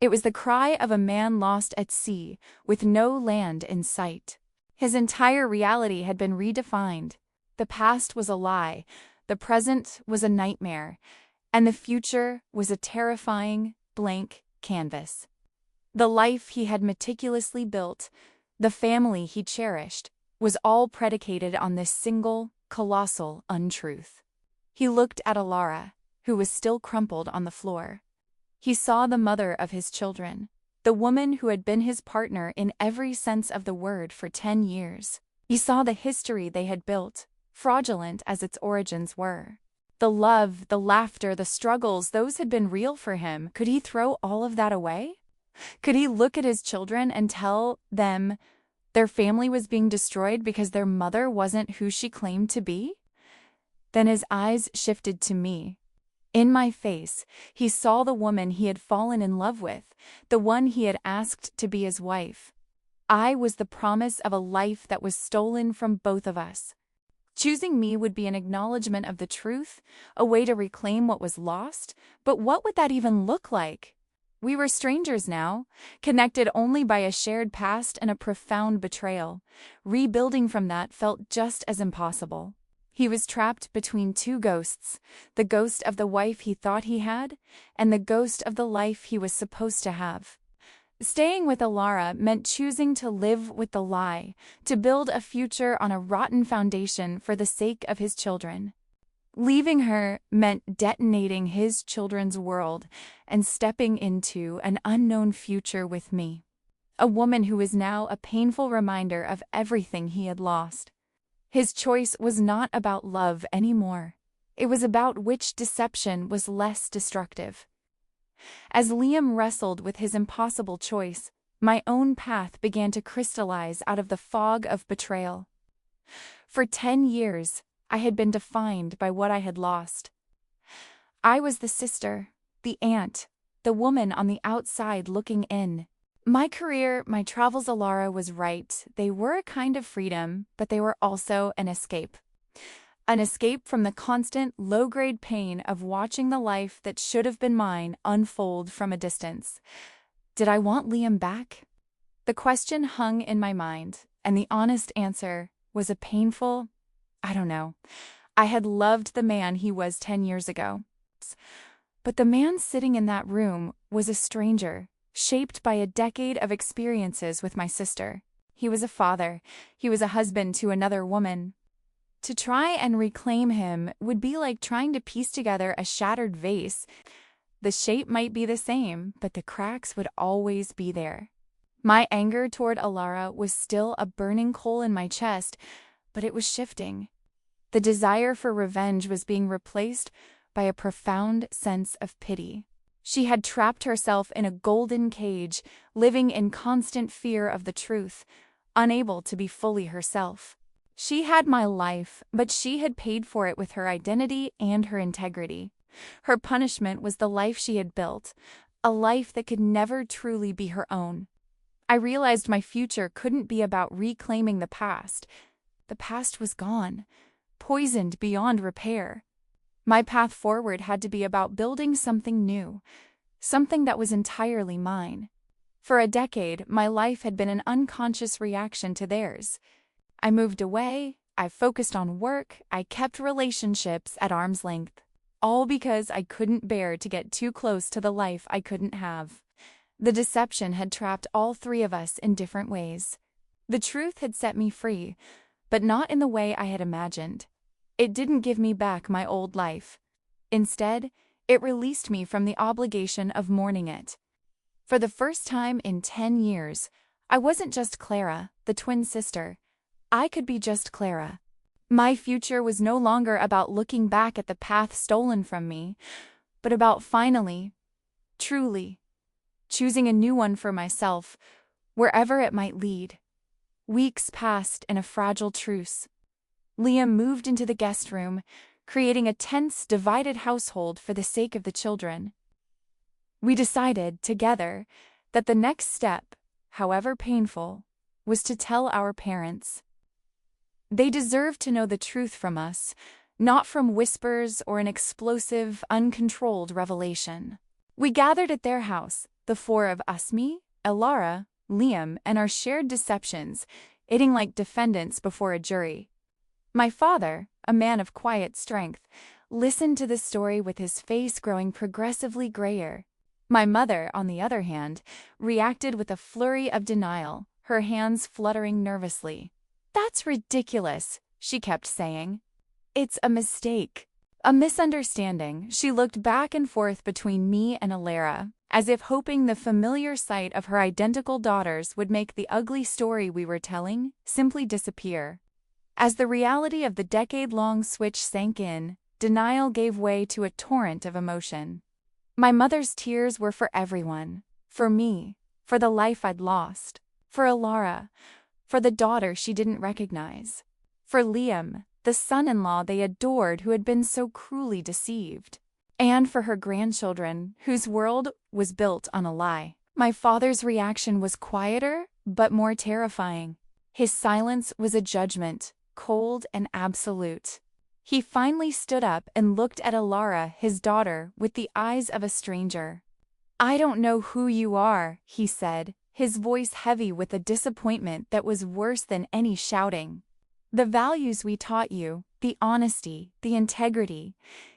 It was the cry of a man lost at sea, with no land in sight. His entire reality had been redefined. The past was a lie, the present was a nightmare, and the future was a terrifying, blank canvas. The life he had meticulously built, the family he cherished, was all predicated on this single, colossal untruth. He looked at Alara, who was still crumpled on the floor. He saw the mother of his children, the woman who had been his partner in every sense of the word for 10 years. He saw the history they had built, fraudulent as its origins were. The love, the laughter, the struggles, those had been real for him. Could he throw all of that away? Could he look at his children and tell them their family was being destroyed because their mother wasn't who she claimed to be? Then his eyes shifted to me. In my face, he saw the woman he had fallen in love with, the one he had asked to be his wife. I was the promise of a life that was stolen from both of us. Choosing me would be an acknowledgement of the truth, a way to reclaim what was lost, but what would that even look like? We were strangers now, connected only by a shared past and a profound betrayal. Rebuilding from that felt just as impossible. He was trapped between two ghosts, the ghost of the wife he thought he had, and the ghost of the life he was supposed to have. Staying with Alara meant choosing to live with the lie, to build a future on a rotten foundation for the sake of his children. Leaving her meant detonating his children's world and stepping into an unknown future with me, a woman who was now a painful reminder of everything he had lost. His choice was not about love anymore. It was about which deception was less destructive. As Liam wrestled with his impossible choice, my own path began to crystallize out of the fog of betrayal. For 10 years, I had been defined by what I had lost. I was the sister, the aunt, the woman on the outside looking in. My career, my travels, Alara was right. They were a kind of freedom, but they were also an escape. An escape from the constant, low-grade pain of watching the life that should have been mine unfold from a distance. Did I want Liam back? The question hung in my mind, and the honest answer was a painful, I don't know. I had loved the man he was 10 years ago. But the man sitting in that room was a stranger, shaped by a decade of experiences with my sister. He was a father. He was a husband to another woman. To try and reclaim him would be like trying to piece together a shattered vase. The shape might be the same, but the cracks would always be there. My anger toward Alara was still a burning coal in my chest, but it was shifting. The desire for revenge was being replaced by a profound sense of pity. She had trapped herself in a golden cage, living in constant fear of the truth, unable to be fully herself. She had my life, but she had paid for it with her identity and her integrity. Her punishment was the life she had built, a life that could never truly be her own. I realized my future couldn't be about reclaiming the past. The past was gone, poisoned beyond repair. My path forward had to be about building something new, something that was entirely mine. For a decade, my life had been an unconscious reaction to theirs. I moved away, I focused on work, I kept relationships at arm's length, all because I couldn't bear to get too close to the life I couldn't have. The deception had trapped all three of us in different ways. The truth had set me free, but not in the way I had imagined. It didn't give me back my old life. Instead, it released me from the obligation of mourning it. For the first time in 10 years, I wasn't just Clara, the twin sister. I could be just Clara. My future was no longer about looking back at the path stolen from me, but about finally, truly, choosing a new one for myself, wherever it might lead. Weeks passed in a fragile truce. Liam moved into the guest room, creating a tense, divided household for the sake of the children. We decided, together, that the next step, however painful, was to tell our parents. They deserved to know the truth from us, not from whispers or an explosive, uncontrolled revelation. We gathered at their house, the four of us, me, Alara, Liam, and our shared deceptions, sitting like defendants before a jury. My father, a man of quiet strength, listened to the story with his face growing progressively grayer. My mother, on the other hand, reacted with a flurry of denial, her hands fluttering nervously. "That's ridiculous," she kept saying. "It's a mistake. A misunderstanding." She looked back and forth between me and Alara, as if hoping the familiar sight of her identical daughters would make the ugly story we were telling simply disappear. As the reality of the decade-long switch sank in, denial gave way to a torrent of emotion. My mother's tears were for everyone. For me, for the life I'd lost. For Alara, for the daughter she didn't recognize. For Liam, the son-in-law they adored who had been so cruelly deceived. And for her grandchildren, whose world was built on a lie. My father's reaction was quieter, but more terrifying. His silence was a judgment, cold and absolute. He finally stood up and looked at Alara, his daughter, with the eyes of a stranger. "I don't know who you are," he said, his voice heavy with a disappointment that was worse than any shouting. "The values we taught you, the honesty, the integrity,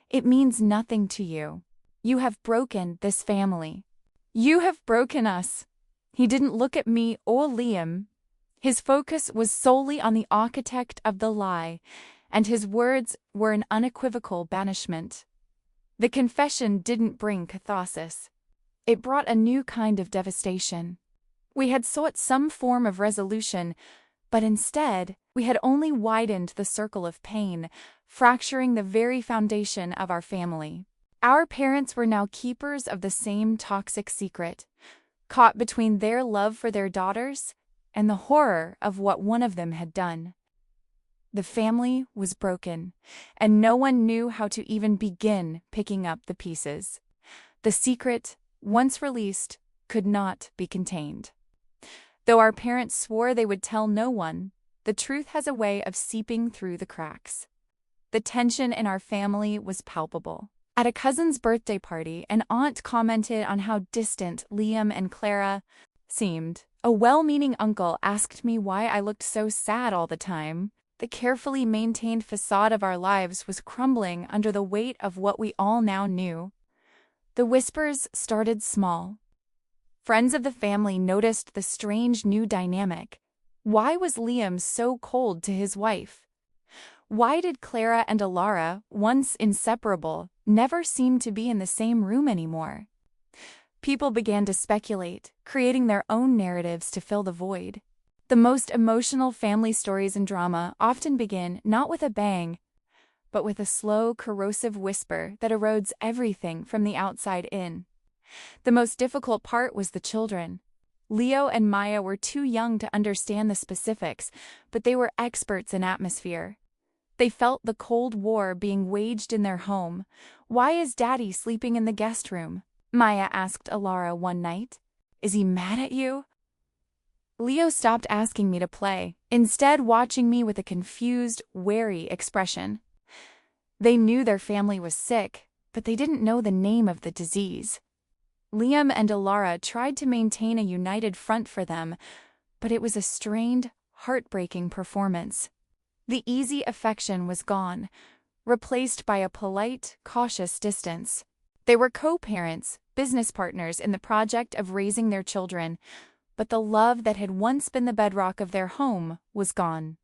it means nothing to you. You have broken this family. You have broken us." He didn't look at me or Liam. His focus was solely on the architect of the lie, and his words were an unequivocal banishment. The confession didn't bring catharsis. It brought a new kind of devastation. We had sought some form of resolution, but instead, we had only widened the circle of pain, fracturing the very foundation of our family. Our parents were now keepers of the same toxic secret, caught between their love for their daughters and the horror of what one of them had done. The family was broken, and no one knew how to even begin picking up the pieces. The secret, once released, could not be contained. Though our parents swore they would tell no one, the truth has a way of seeping through the cracks. The tension in our family was palpable. At a cousin's birthday party, an aunt commented on how distant Liam and Clara seemed. A well-meaning uncle asked me why I looked so sad all the time. The carefully maintained facade of our lives was crumbling under the weight of what we all now knew. The whispers started small. Friends of the family noticed the strange new dynamic. Why was Liam so cold to his wife? Why did Clara and Alara, once inseparable, never seem to be in the same room anymore? People began to speculate, creating their own narratives to fill the void. The most emotional family stories and drama often begin not with a bang, but with a slow, corrosive whisper that erodes everything from the outside in. The most difficult part was the children. Leo and Maya were too young to understand the specifics, but they were experts in atmosphere. They felt the Cold War being waged in their home. "Why is Daddy sleeping in the guest room?" Maya asked Alara one night. "Is he mad at you?" Leo stopped asking me to play, instead watching me with a confused, wary expression. They knew their family was sick, but they didn't know the name of the disease. Liam and Alara tried to maintain a united front for them, but it was a strained, heartbreaking performance. The easy affection was gone, replaced by a polite, cautious distance. They were co-parents, business partners in the project of raising their children, but the love that had once been the bedrock of their home was gone.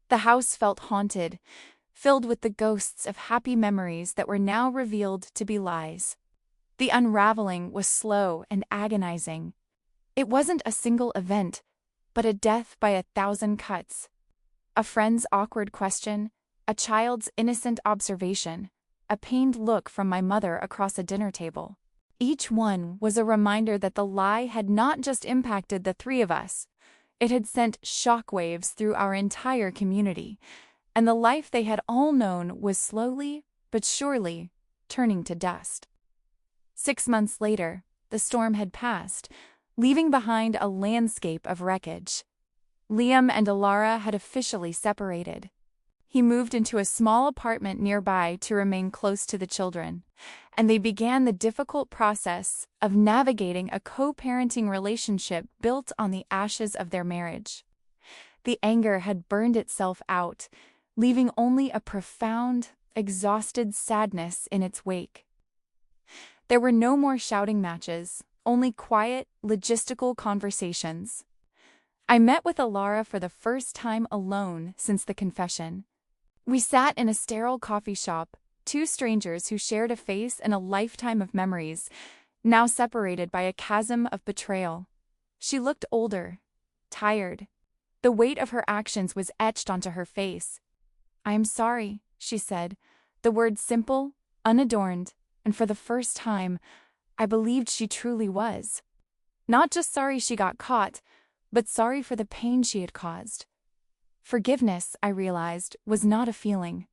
The house felt haunted, filled with the ghosts of happy memories that were now revealed to be lies. The unraveling was slow and agonizing. It wasn't a single event, but a death by 1,000 cuts. A friend's awkward question, a child's innocent observation, a pained look from my mother across a dinner table. Each one was a reminder that the lie had not just impacted the three of us. It had sent shockwaves through our entire community, and the life they had all known was slowly, but surely, turning to dust. 6 months later, the storm had passed, leaving behind a landscape of wreckage. Liam and Alara had officially separated. He moved into a small apartment nearby to remain close to the children, and they began the difficult process of navigating a co-parenting relationship built on the ashes of their marriage. The anger had burned itself out, leaving only a profound, exhausted sadness in its wake. There were no more shouting matches, only quiet, logistical conversations. I met with Alara for the first time alone since the confession. We sat in a sterile coffee shop, two strangers who shared a face and a lifetime of memories, now separated by a chasm of betrayal. She looked older, tired. The weight of her actions was etched onto her face. "I am sorry," she said, the words simple, unadorned, and for the first time, I believed she truly was. Not just sorry she got caught, but sorry for the pain she had caused. Forgiveness, I realized, was not a feeling.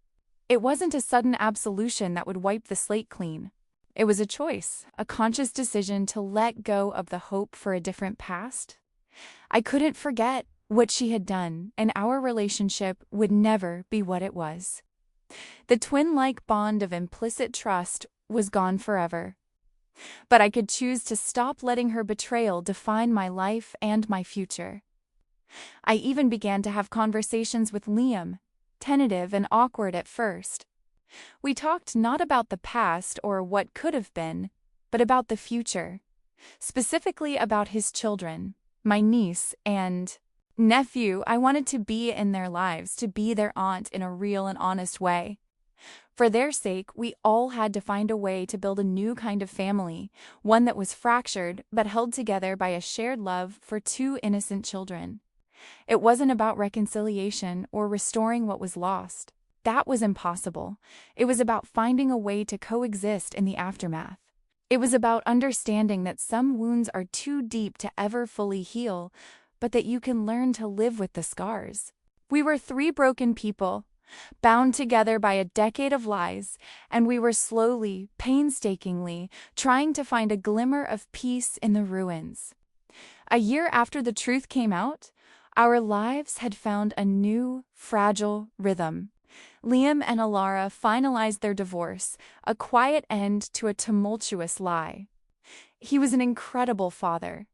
It wasn't a sudden absolution that would wipe the slate clean. It was a choice, a conscious decision to let go of the hope for a different past. I couldn't forget what she had done, and our relationship would never be what it was. The twin-like bond of implicit trust was gone forever. But I could choose to stop letting her betrayal define my life and my future. I even began to have conversations with Liam, tentative and awkward at first. We talked not about the past or what could have been, but about the future, specifically about his children, my niece and nephew. I wanted to be in their lives, to be their aunt in a real and honest way. For their sake, we all had to find a way to build a new kind of family, one that was fractured but held together by a shared love for two innocent children. It wasn't about reconciliation or restoring what was lost. That was impossible. It was about finding a way to coexist in the aftermath. It was about understanding that some wounds are too deep to ever fully heal, but that you can learn to live with the scars. We were three broken people, bound together by a decade of lies, and we were slowly, painstakingly, trying to find a glimmer of peace in the ruins. A year after the truth came out, our lives had found a new, fragile rhythm. Liam and Alara finalized their divorce, a quiet end to a tumultuous lie. He was an incredible father,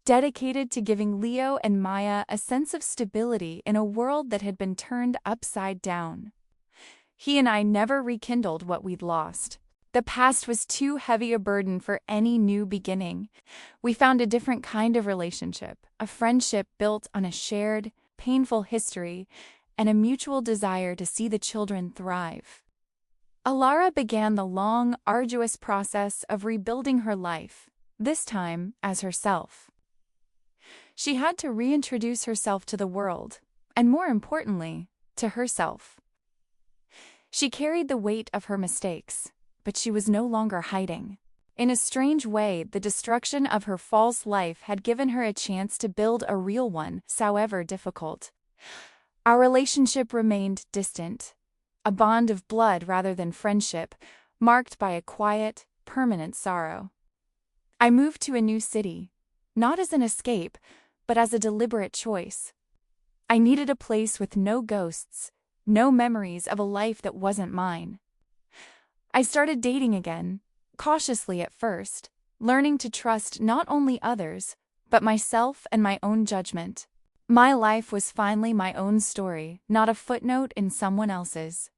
dedicated to giving Leo and Maya a sense of stability in a world that had been turned upside down. He and I never rekindled what we'd lost. The past was too heavy a burden for any new beginning. We found a different kind of relationship, a friendship built on a shared, painful history and a mutual desire to see the children thrive. Alara began the long, arduous process of rebuilding her life, this time as herself. She had to reintroduce herself to the world, and more importantly, to herself. She carried the weight of her mistakes, but she was no longer hiding. In a strange way, the destruction of her false life had given her a chance to build a real one, however difficult. Our relationship remained distant, a bond of blood rather than friendship, marked by a quiet, permanent sorrow. I moved to a new city, not as an escape, but as a deliberate choice. I needed a place with no ghosts, no memories of a life that wasn't mine. I started dating again, cautiously at first, learning to trust not only others, but myself and my own judgment. My life was finally my own story, not a footnote in someone else's.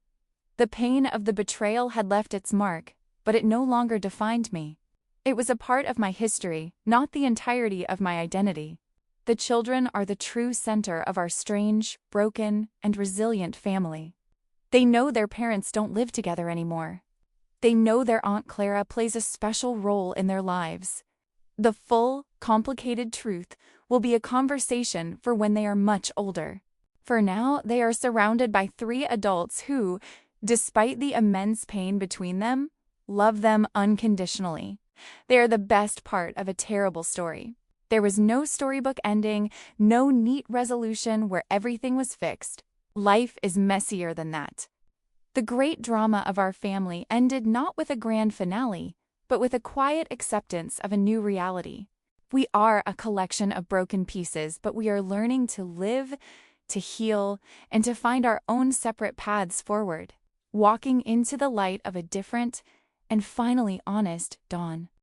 The pain of the betrayal had left its mark, but it no longer defined me. It was a part of my history, not the entirety of my identity. The children are the true center of our strange, broken, and resilient family. They know their parents don't live together anymore. They know their Aunt Clara plays a special role in their lives. The full, complicated truth will be a conversation for when they are much older. For now, they are surrounded by three adults who, despite the immense pain between them, love them unconditionally. They are the best part of a terrible story. There was no storybook ending, no neat resolution where everything was fixed. Life is messier than that. The great drama of our family ended not with a grand finale, but with a quiet acceptance of a new reality. We are a collection of broken pieces, but we are learning to live, to heal, and to find our own separate paths forward, walking into the light of a different and finally honest dawn.